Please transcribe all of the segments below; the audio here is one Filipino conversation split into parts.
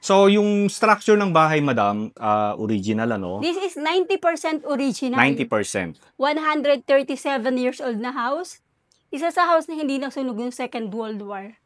So, yung structure ng bahay, madam, original, ano? This is 90% original. 90%. 137 years old na house. Isa sa house na hindi nasunog yung Second World War.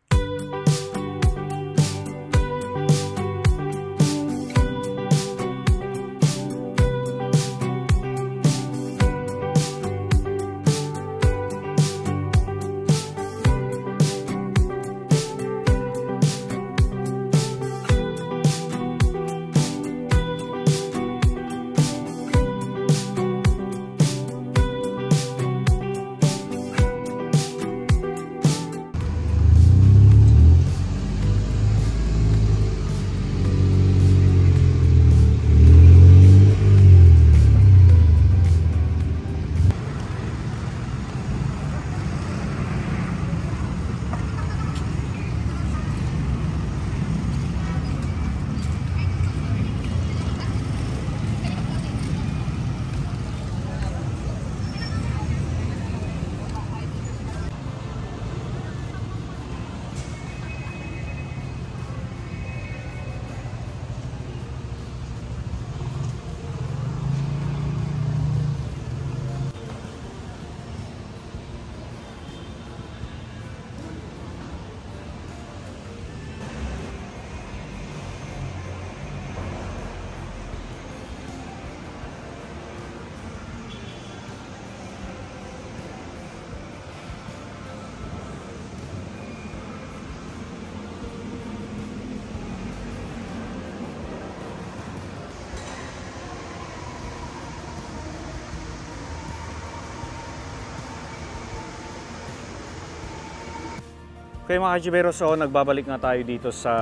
Okay mga kachibero, so nagbabalik nga tayo dito sa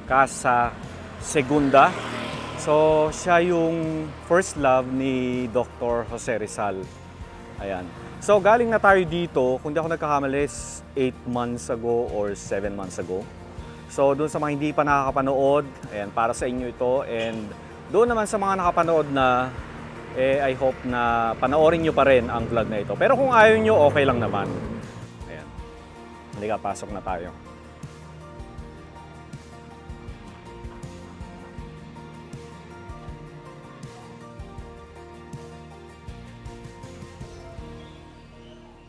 Casa Segunda. So siya yung first love ni Dr. Jose Rizal. Ayan. So galing na tayo dito, kung di ako nagkakamali, 8 months ago or 7 months ago. So doon sa mga hindi pa nakakapanood, ayan, para sa inyo ito. And doon naman sa mga nakapanood na, I hope na panoorin nyo pa rin ang vlog na ito. Pero kung ayaw nyo, okay lang naman. Halika, pasok na tayo.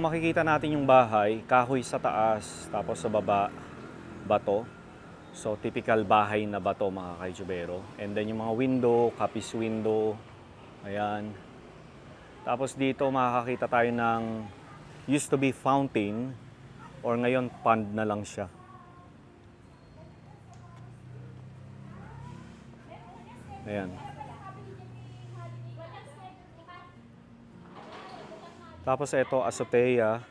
Makikita natin yung bahay, kahoy sa taas, tapos sa baba, bato. So, typical bahay na bato mga kachibero. And then yung mga window, kapis window, ayan. Tapos dito makakita tayo ng used to be fountain, or ngayon, pond na lang siya. Ayan. Tapos ito, azotea.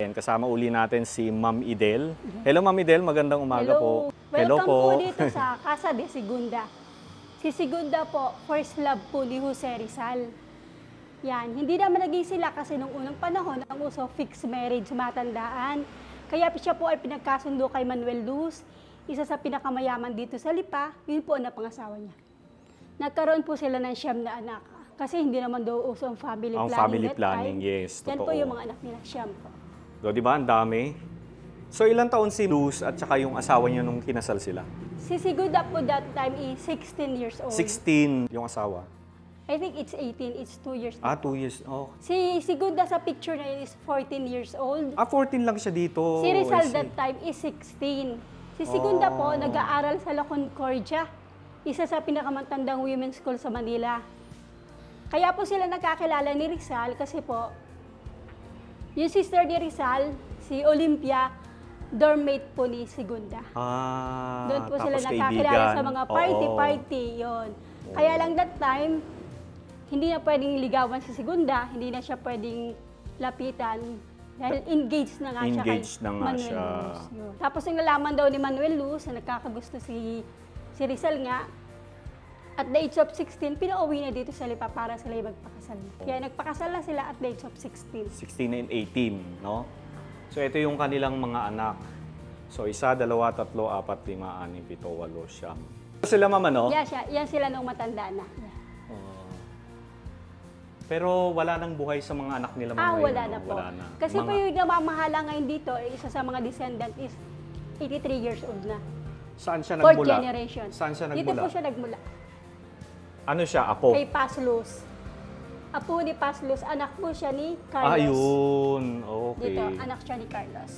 Ayan, kasama uli natin si Ma'am Idel. Hello Ma'am Idel, magandang umaga po. Hello po. Welcome po dito sa Casa de Segunda. Si Segunda po, first love po ni Jose Rizal. Yan, hindi naman naging sila kasi nung unang panahon ang uso fixed marriage matandaan. Kaya siya po ay pinagkasundo kay Manuel Luz, isa sa pinakamayaman dito sa Lipa, yun po ang napangasawa niya. Nagkaroon po sila ng 9 na anak kasi hindi naman daw uso ang family planning. Ang family planning, yes, yan totoo. po yung mga anak nila, 9 po. So, di ba? Ang dami. So, ilang taon si Luz at saka yung asawa niya nung kinasal sila? Si Segunda po that time is 16 years old. 16 yung asawa? I think it's 18, it's 2 years. Ah, 2 years. Oh. Si Segunda sa picture na yun is 14 years old. Ah, 14 lang siya dito. Si Rizal that time is 16. Si Segunda po, nag-aaral sa La Concordia, isa sa pinakamatandang women's school sa Manila. Kaya po sila nagkakilala ni Rizal kasi po, yung sister ni Rizal, si Olympia, dormmate po ni Segunda. Ah, doon po sila kaibigan. nakakilala sa mga party-party, yon. Kaya lang that time, hindi na pwedeng ligawan si Segunda, hindi na siya pwedeng lapitan. Dahil engaged na nga siya kay Manuel Luz. Tapos yung nalaman daw ni Manuel Luz na nagkakagusto si Rizal nga, at the age of 16, pinauwi na dito sa Lipa para sila magpakasal. Kaya nagpakasal na sila at the age of 16. 16 and 18, no? So ito yung kanilang mga anak. So 1, 2, 3, 4, 5, 6, 7, 8, 9. Sila mama, no? Yeah, yan sila nung matanda na. Yeah. Pero wala nang buhay sa mga anak nila ngayon, Wala no? na po. Wala na. Kasi po yung namamahala ngayon dito, isa sa mga descendant is 83 years old na. Saan siya Fourth nagmula? generation. Saan siya Dito nagmula? po siya nagmula. Ano siya? Apo? Kay Paslus. Apo ni Paslus, anak po siya ni Carlos. Ayun. Okay. Dito, anak siya ni Carlos.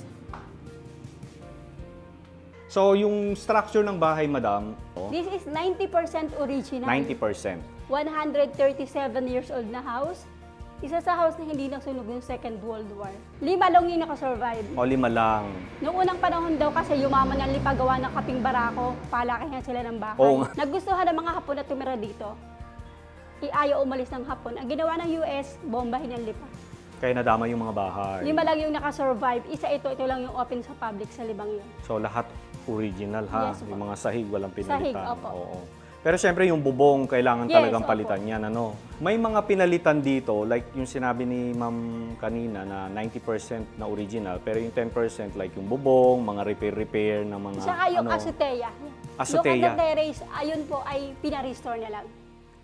So, yung structure ng bahay, madam, This is 90% original. 90%. 137 years old na house. Isa sa house na hindi nasunog yung Second World War. 5 lang yung nakasurvive. O, 5 lang. Noong unang panahon daw kasi yumaman ang lipagawa ng kaping barako, palakihan sila ng bahay. Oo nga. Nagustuhan ng mga Hapon na tumira dito. Ayaw umalis ng Hapon. Ang ginawa ng US, bombahin ang lipa. Kaya nadama yung mga bahay. 5 lang yung nakasurvive. Isa ito lang yung open sa public sa libang yun. So, lahat original, ha? Yes, Yung mga sahig, walang pinalitan. Sahig, opo. Oo. Pero siyempre, yung bubong, kailangan Yes, talagang opo. palitan yan, ano? May mga pinalitan dito, like yung sinabi ni ma'am kanina na 90% na original, pero yung 10% like yung bubong, mga repair-repair ng mga, Saka yung azotea. Azotea. Yung terrace, ayun po ay pinarestore na lang.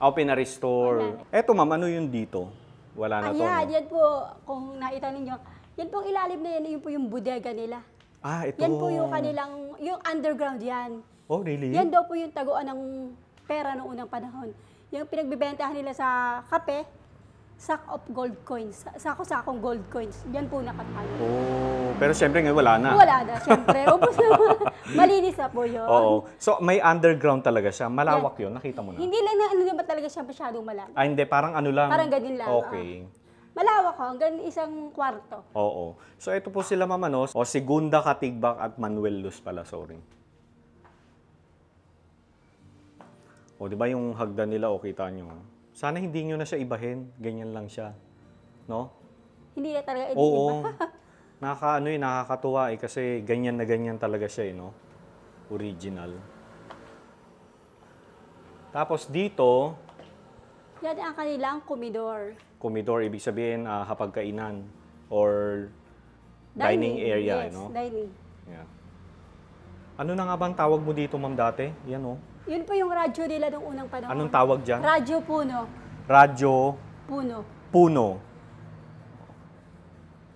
Pinarestore. Eto ma'am, ano yun dito? Wala na to, Ayan, no? yan po, kung nakita ninyo, yan po ilalim na yan, yun po yung bodega nila. Ito. Yan po yung kanilang, yung underground yan. Oh, really? Yan daw po yung taguan ng pera noong unang panahon. Yung pinagbibentahan nila sa kape, sack of gold coins, sako-sakong gold coins. Yan po nakatago. Oh, pero siyempre ngayon wala na. Wala na, syempre. Ubus na. Malinis na po yun. Oo. So, may underground talaga siya. Malawak yun. Nakita mo na. Hindi lang na ano naman talaga siya masyadong malaki. Hindi. Parang ano lang. Parang ganyan lang. Okay. Malawak ho, hanggang isang kwarto. Oo. So, ito po sila mama, no? O, Segunda Katigbak at Manuel Luz pala. Sorry. O, di ba yung hagdan nila, o kita nyo? Sana hindi nyo na siya ibahin. Ganyan lang siya. No? Hindi na talaga Oo. iba. Nakakatuwa kasi ganyan na ganyan talaga siya, no? Original. Tapos dito, Yan ang kanilang komedor. komedor, ibig sabihin hapagkainan or dining area, yes, no? Dining. Yeah. Ano na nga bang tawag mo dito, ma'am, dati? Yan, oh. Yun po yung radyo nila nung unang panahon. Anong tawag dyan? Radyo Puno. Radyo Puno. Puno.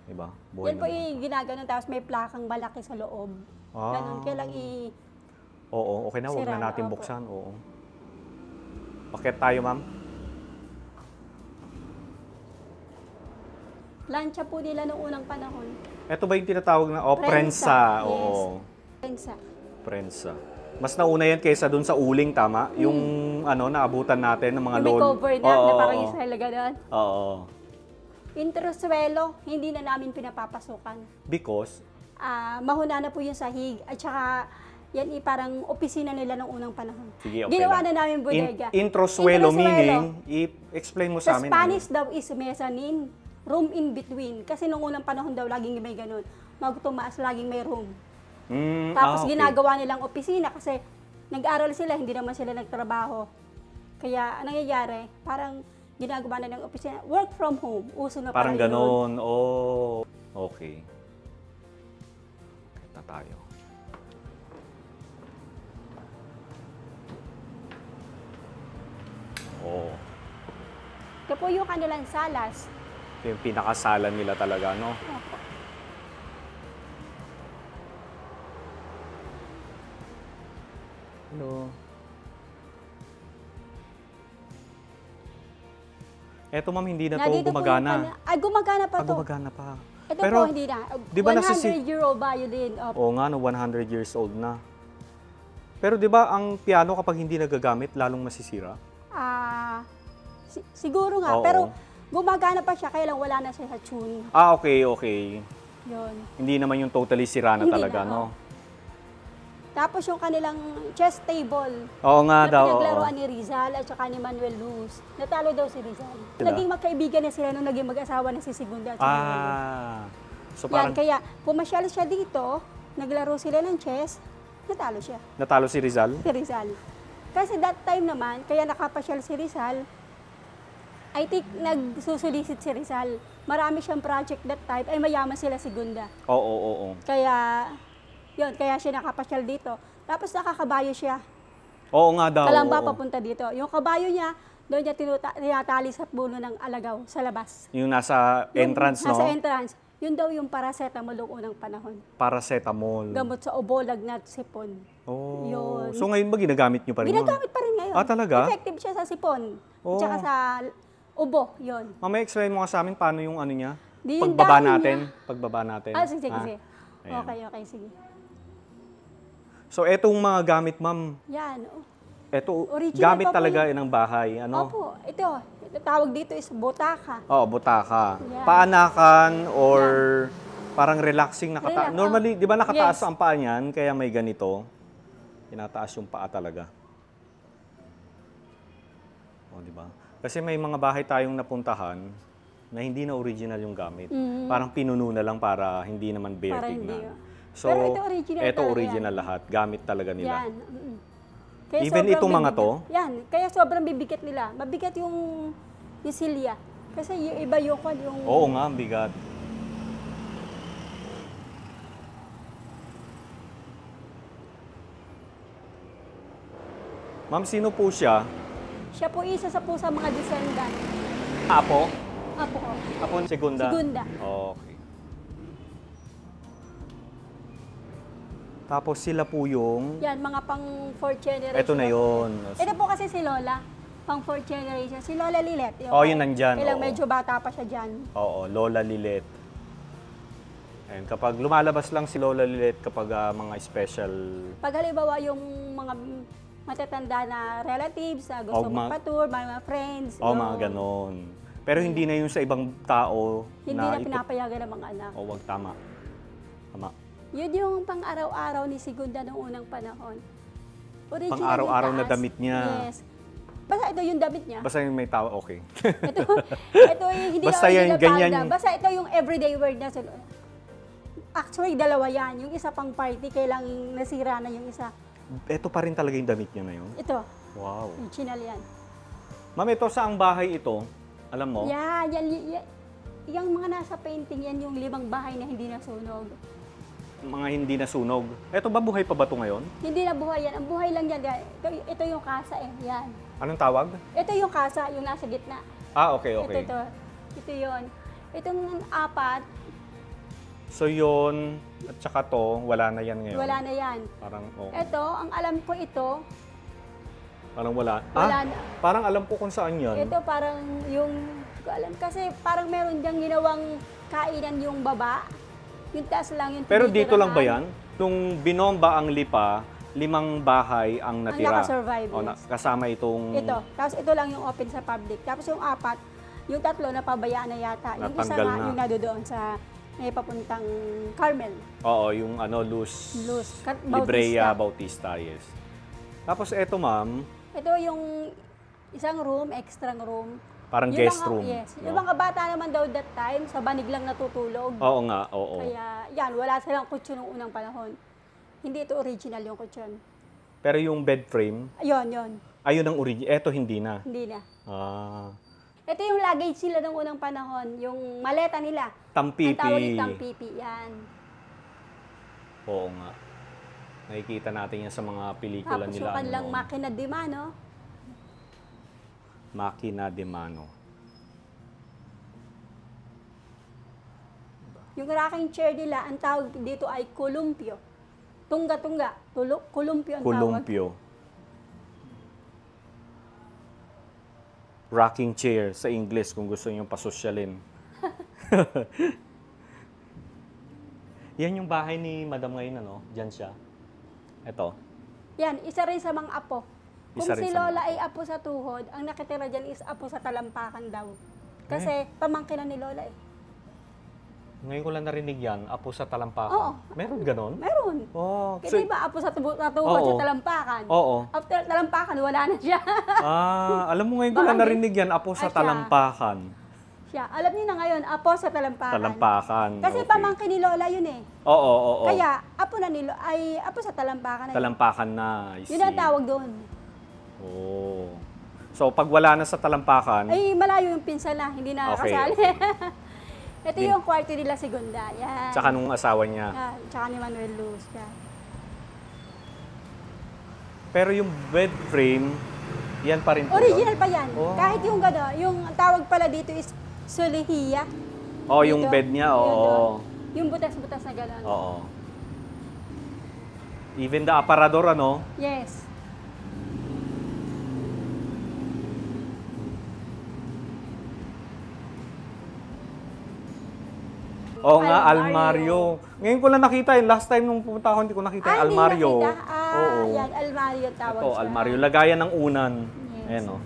Diba? Yan po yung ginaganon, tapos may plakang malaki sa loob. Ganun, kailang Oo, okay na. Huwag sira na natin opo. buksan. Oo. Bakit tayo, ma'am? Plancha po nila nung unang panahon. Ito ba yung tinatawag na, prensa? Prensa, yes. Oo. Prensa. Prensa. Mas nauna yan kaysa dun sa uling, tama? Yung, naabutan natin ng mga Yung may lolo. cover na, na parang Israel gano'n. Oo. Introswelo, hindi na namin pinapapasukan. Because, Mahuna na po yung sahig. At saka, yan parang opisina nila nung unang panahon. sige, okay Ginawa lang. na namin bodega. Introsuelo Introsuelo. meaning, i-explain mo sa Sa amin. Spanish daw is mezzanine, room in between. Kasi nung unang panahon daw, laging may ganun. Magtumaas, laging may room. Tapos okay. ginagawa nilang opisina kasi nag-aral sila, hindi naman sila nagtrabaho. Kaya anong nangyayari, parang ginagawa nilang opisina. Work from home, uso na Parang yun. ganon. Oh, okay. Kita tayo. Oh. Ito po yung kanilang salas. Ito yung pinakasalan nila talaga, no? Opo. Hello. Eto ma'am, hindi na to Nandito po yung gumagana. Ay, gumagana pa to. Gumagana pa. Ito Pero, po, hindi na. di ba 100-year-old violin. Opo. Oo nga, no, 100 years old na. Pero di ba ang piano kapag hindi nagagamit, lalong masisira? Siguro nga. Oo. Pero gumagana pa siya, kaya lang wala na siya sa tune. Okay, okay. Yun. Hindi naman yung totally sira na Hindi talaga, na, no? Tapos yung kanilang chess table Oo nga na daw. oo. pinaglaruan ni Rizal at saka ni Manuel Luz. Natalo daw si Rizal. Sila? Naging magkaibigan na sila nung naging mag-asawa na si Segunda at si Manuel Luz. So Yan, parang kaya pumasyal siya dito, naglaro sila ng chess, natalo siya, natalo si Rizal? si Rizal. Kasi that time naman, kaya nakapasyal si Rizal, I think nagsusulisit si Rizal. Marami siyang project that time, ay mayaman sila Segunda. Oo. Kaya, yun, kaya siya nakapasyal dito. Tapos nakakabayo siya. Oo nga daw. Kalamba oo. papunta dito. Yung kabayo niya, Doon niya tinatali sa puno ng alagaw sa labas. Yung nasa entrance, Nasa no? entrance. Yun daw yung paracetamol noong unang panahon. Paracetamol. Gamot sa ubo, lagnat, sipon. Oh. Yun. So ngayon ba ginagamit nyo pa rin yun? Ginagamit pa rin ngayon. Ah, talaga? Effective siya sa sipon. Oh. Tsaka sa ubo, yun. Mamaya explain mo nga sa amin paano yung ano niya? Di yung Pagbaba dahon natin. niya. Pagbaba natin. Ah, sige, Ha? sige. Ayan. Okay, sige. So etong mga gamit, ma'am, Yan. eto Original gamit pa po talaga yun. ng bahay. Ano? Opo, ito. Tawag dito is butaka. Oo, butaka. Yan. Paanakan or parang relaxing nakataas. Relax, Normally, di ba nakataas Yes. ang paa niyan, kaya may ganito. Tinataas yung paa talaga. O, di ba? Kasi may mga bahay tayong napuntahan na hindi na original yung gamit. Parang pinuno na lang para hindi naman bare Para hindi, tignan. oh. So, Pero ito original ito talaga original lahat. Gamit talaga nila. Yan. Kaya Even sobrang itong mga to? bibigat. Yan. Kaya sobrang bibigat nila. Mabigat yung silya. Kasi yung iba yung Oo nga, ang bigat. Ma'am, sino po siya? Siya po isa sa po sa mga descendant. Apo? Apo ko. Apo ng segunda? Segunda. Okay. Tapos sila po yung... Yan, mga pang 4th generation. Eto na yun. Ito po kasi si Lola. Pang 4th generation. Si Lola Lilet. Oh, yun nandyan, Kailang oo. medyo bata pa siya dyan. Oo, Lola Lilet. And kapag lumalabas lang si Lola Lilet kapag mga special... Pag halimbawa yung mga matatanda na relatives na gusto magpa-tour, mga friends. Oh, mga ganon. Pero hindi na yung sa ibang tao Hindi na pinapayagan ng mga anak. O, wag tama. Tama. Yun yung pang-araw-araw ni Segunda noong unang panahon. Original Pang-araw-araw yung na taas. damit niya. Yes. Basta ito yung damit niya. Basta yung may tao, okay. Ito yung hindi Basta na yan, original ganyan palda. yung- Basta ito yung everyday wear na. Actually, dalawa yan. Yung isa pang party, kailang nasira na yung isa. Ito pa rin talaga yung damit niya na yun. Ito, Wow. original yan. Ma'am, ito saang bahay ito? Alam mo? Yan. Yung mga nasa painting, yan yung 5 bahay na hindi nasunog. Mga hindi nasunog. Ito ba, buhay pa ba ito ngayon? Hindi na buhay yan. Ang buhay lang yan. Ito yung kasa eh. Yan. Anong tawag? Ito yung kasa, yung nasa gitna. Ah, okay, okay. Ito yun. Itong 4, So yun, at saka to, wala na yan ngayon. wala na yan. Parang, oh, Ito, ang alam ko ito, parang wala. wala na. Parang alam ko kung saan yan. Ito parang yung, hindi ko alam, kasi parang meron diyang ginawang kainan yung baba. Yung taas lang yung Pero dito lang ba tinitirahan. yan? Nung binomba ang Lipa, 5 bahay ang natira. nakasurvive, yes. Kasama itong... Ito. Tapos ito lang yung open sa public. Tapos yung 4, yung 3 napabayaan na yata. Yung isa Natanggal nga, na. yung nadodoon sa may papuntang Carmel. Oo, yung Luz Librea Bautista, yes. Tapos eto, ma'am, Ito yung isang room, extra room. parang Yung guest mga- room. Yes. no? Yung mga bata naman daw that time, sa banig lang natutulog. Oo nga, oo. Kaya yan, wala silang kutsyon nung unang panahon. Hindi ito original yung kutsyon. Pero yung bed frame, Ayun. ayun ang original. Eto hindi na. Hindi na. Ah, Ito yung luggage nila nung unang panahon, yung maleta nila. tampipi. Ang tawag itang pipi, yan. Oo nga. Nakikita natin yan sa mga pelikula Tapos nila. yung kanilang noon. makina de mano, Makina de mano. yung rocking chair nila, ang tawag dito ay kolumpyo. Tungga-tungga, kolumpyo ang tawag. Kolumpyo. Rocking chair sa English kung gusto niyo pasosyalin. Yan yung bahay ni Madam ngayon, ano? Diyan siya. Ito. Yan, isa rin sa mga apo. Kung Isa rin si sa Lola ay apo sa tuhod, ang nakitira dyan is apo sa talampakan daw. Kasi pamangkin na ni Lola eh. Ngayon ko lang narinig yan, apo sa talampakan. Oo. Meron ganon? Meron. Oh, Kasi ba apo sa tuhod sa Oo. talampakan? Oo. After talampakan, wala na siya. Alam mo ngayon ko lang Baka narinig yan, apo sa siya. talampakan. Siya, alam niyo na ngayon, apo sa talampakan. Talampakan. Kasi okay. pamangkin ni Lola yun eh. Oo. Kaya, apo na ni Lola, ay apo sa talampakan na yun. Talampakan na. I Yun ang see. tawag doon. Oh. So, pag wala na sa talampakan, Ay, malayo yung pinsan na, hindi na Okay, kasali. okay. Ito yung kwarto nila Segunda. Yan. tsaka nung asawa niya. Yan, tsaka ni Manuel Luz. Yan. Pero yung bed frame, Yan pa rin po Original yun? pa yan. Oh. Kahit yung gano'n, yung tawag pala dito is solehiya. Oh, yung Dito, bed niya, yun oo. doon. Yung butas-butas na gano'n. Oo. Even the aparador, ano? Yes. Oo nga, Almario. almario. Ngayon ko lang nakita yun. Last time nung pumunta ako, hindi ko nakita yung Hindi almario. nakita. Oo. Yan, almario tawag Ito, siya. almario. Lagayan ng unan. Yes. Ayan, oh.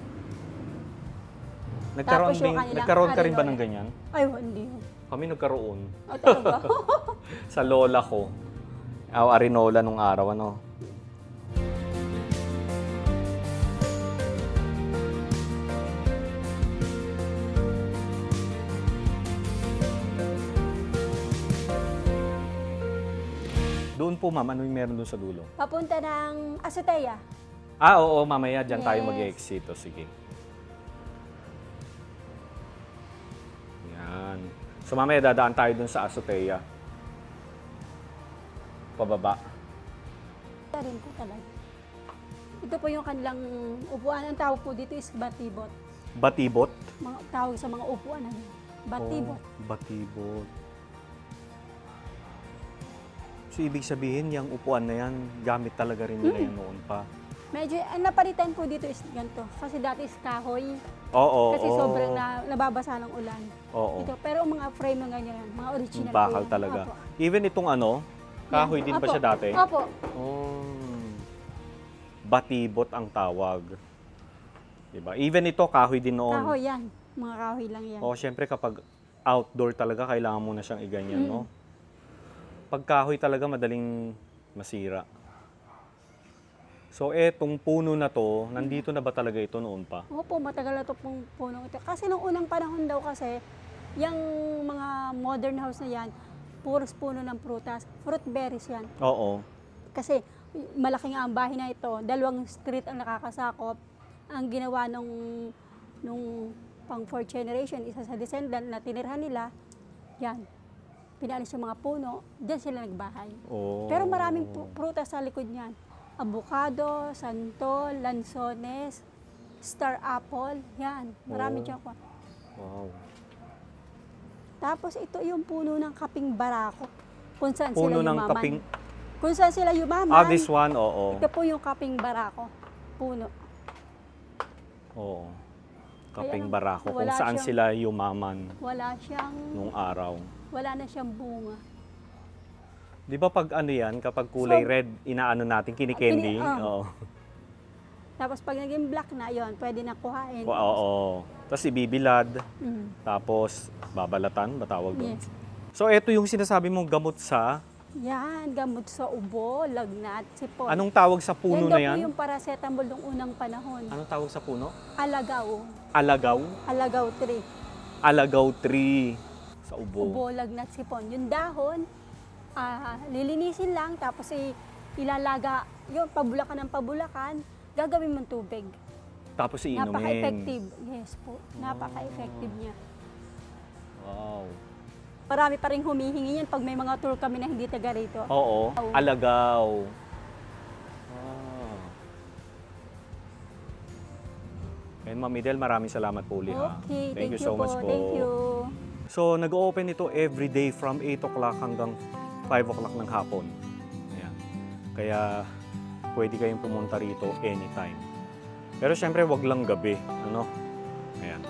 Tapos yung kanilang Nagkaroon ka rin ba arinola. ng ganyan? Ay, hindi. Kami nagkaroon. O, talaga? Sa lola ko. Arinola nung araw, ano. Doon po, ma'am, ano yung meron doon sa dulo? Papunta ng Azotea. Oo, mamaya dyan tayo Yes. mag-exit. O, sige. Yan. So, mamaya dadaan tayo doon sa Azotea. Pababa. Ito rin po talaga. Ito po yung kanilang upuan. Ang tawag po dito is batibot. Batibot? Mga tawag sa mga upuan na yun. Batibot. Oh, batibot. So, ibig sabihin, yung upuan na yan, gamit talaga rin nila yan noon pa. Medyo, ang napalitan po dito is ganito. Kasi dati is kahoy. Oo, Kasi oo. sobrang nababasa ng ulan. Oo. Ito, pero ang mga frame ng ganyan, mga original Bakal po yan. talaga. Opo. Even itong ano, kahoy Yan. din ba Opo. siya dati? Opo. Oh. Batibot ang tawag. Diba? Even ito, kahoy din noon. Kahoy yan. Mga kahoy lang yan. O, syempre kapag outdoor talaga, kailangan mo na siyang iganyan, no? Pag kahoy talaga, madaling masira. So, etong puno na to, nandito na ba talaga ito noon pa? Opo, matagal na ito pong puno ito. Kasi nung unang panahon daw kasi, yung mga modern house na yan, puros puno ng prutas. Fruit berries yan. Oo. Kasi malaking ang bahay na ito, 2 street ang nakakasakop. Ang ginawa nung pang 4th generation, isa sa descendant na tinirhan nila, yan. Pinalis yung mga puno, diyan sila nagbahay. Oh. Pero maraming prutas sa likod niyan. Avocado, santol, lansones, star apple, yan. Marami Oh. dyan ko. Wow. Tapos ito yung puno ng kaping barako. Kung saan Puno sila ng yumaman. kaping... Kung saan sila yumaman. Ah, this one, oo. Ito po yung kaping barako. Puno. Oo. Kaping Kaya, barako, kung wala saan siyang- sila yumaman Wala siyang, nung araw. wala na siyang bunga. Di ba pag ano yan, kapag kulay So, red, inaano natin, kinikendy? Kini- Oo. Tapos pag naging black na, yon pwede na kuhain. Oo. Tapos ibibilad, Mm. tapos babalatan, batawag doon. Yes. So, ito yung sinasabi mong gamot sa... Yan, gamot sa ubo, lagnat, sipon. Anong tawag sa puno yan na daw yan? po yung paracetamol nung unang panahon. Anong tawag sa puno? Alagaw. Alagaw? Alagaw tree. Alagaw tree. Sa ubo. Ubo, lagnat, sipon. Yung dahon, lilinisin lang, tapos ilalaga, yung pabulakan ng pabulakan, gagawin mong tubig. Tapos iinumin. Napaka-effective. Yes po. Napaka-effective niya. Wow. Marami pa rin humihingi yan pag may mga tour kami na hindi taga rito. Oo. Oo. Alagaw. Ah. And Ma'am Idel, maraming salamat po ulit. ha? Okay, Thank you so much po. Thank you. So, nag-open ito every day from 8 o'clock hanggang 5 o'clock ng hapon. Ayan. Kaya, pwede kayong pumunta rito anytime. Pero syempre, wag lang gabi. Ano? Ayan.